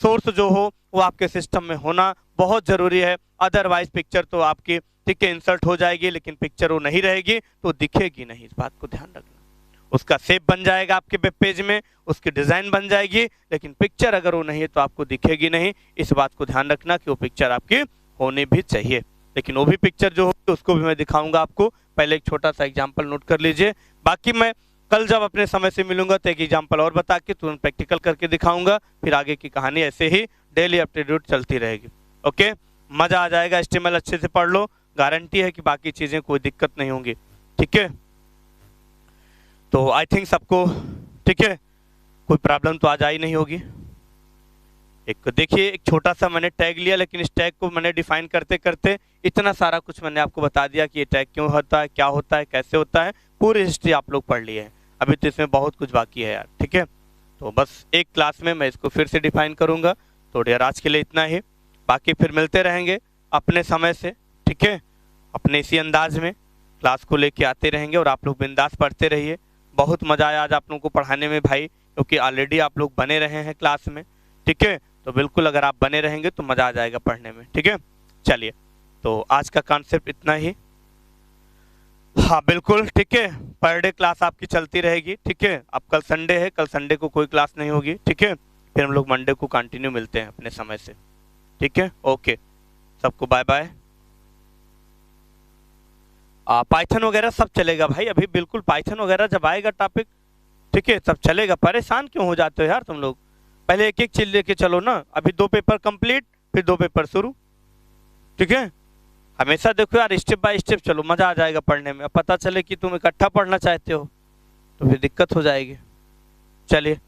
सोर्स जो हो वो आपके सिस्टम में होना बहुत जरूरी है। अदरवाइज पिक्चर तो आपकी ठीक है इंसर्ट हो जाएगी, लेकिन पिक्चर वो नहीं रहेगी तो दिखेगी नहीं। इस बात को ध्यान रखना। उसका शेप बन जाएगा आपके वेब पेज में, उसकी डिजाइन बन जाएगी, लेकिन पिक्चर अगर वो नहीं है तो आपको दिखेगी नहीं। इस बात को ध्यान रखना कि वो पिक्चर आपकी होनी भी चाहिए, लेकिन वो भी पिक्चर जो होगी उसको भी मैं दिखाऊंगा आपको। पहले एक छोटा सा एग्जाम्पल नोट कर लीजिए, बाकी मैं कल जब अपने समय से मिलूंगा तो एक एग्जाम्पल और बता के तुरंत प्रैक्टिकल करके दिखाऊंगा। फिर आगे की कहानी ऐसे ही डेली अपडेट चलती रहेगी। ओके, मजा आ जाएगा। HTML अच्छे से पढ़ लो, गारंटी है कि बाकी चीजें कोई दिक्कत नहीं होंगी। ठीक है, तो आई थिंक सबको ठीक है, कोई प्रॉब्लम तो आज आई नहीं होगी। एक देखिए, एक छोटा सा मैंने टैग लिया, लेकिन इस टैग को मैंने डिफाइन करते करते इतना सारा कुछ मैंने आपको बता दिया कि ये टैग क्यों होता है, क्या होता है, कैसे होता है। पूरी हिस्ट्री आप लोग पढ़ लिए हैं, अभी तो इसमें बहुत कुछ बाकी है यार। ठीक है, तो बस एक क्लास में मैं इसको फिर से डिफाइन करूंगा। तो यार आज के लिए इतना ही, बाकी फिर मिलते रहेंगे अपने समय से। ठीक है, अपने इसी अंदाज में क्लास को लेके आते रहेंगे, और आप लोग बिंदास पढ़ते रहिए। बहुत मजा आया आज आप लोगों को पढ़ाने में भाई, क्योंकि ऑलरेडी आप लोग बने रहे हैं क्लास में। ठीक है, तो बिल्कुल अगर आप बने रहेंगे तो मजा आ जाएगा पढ़ने में। ठीक है, चलिए, तो आज का कॉन्सेप्ट इतना ही। हाँ बिल्कुल, ठीक है, पर डे क्लास आपकी चलती रहेगी। ठीक है, अब कल संडे है, कल संडे को कोई क्लास नहीं होगी। ठीक है, फिर हम लोग मंडे को कंटिन्यू मिलते हैं अपने समय से। ठीक है, ओके, सबको बाय बाय। पाइथन वगैरह सब चलेगा भाई, अभी बिल्कुल पाइथन वगैरह जब आएगा टॉपिक, ठीक है, सब चलेगा। परेशान क्यों हो जाते हो यार तुम लोग, पहले एक एक चीज लेके चलो ना। अभी 2 पेपर कंप्लीट, फिर 2 पेपर शुरू। ठीक है, हमेशा देखो यार, स्टेप बाय स्टेप चलो, मजा आ जाएगा पढ़ने में। अब पता चले कि तुम इकट्ठा पढ़ना चाहते हो तो फिर दिक्कत हो जाएगी। चलिए।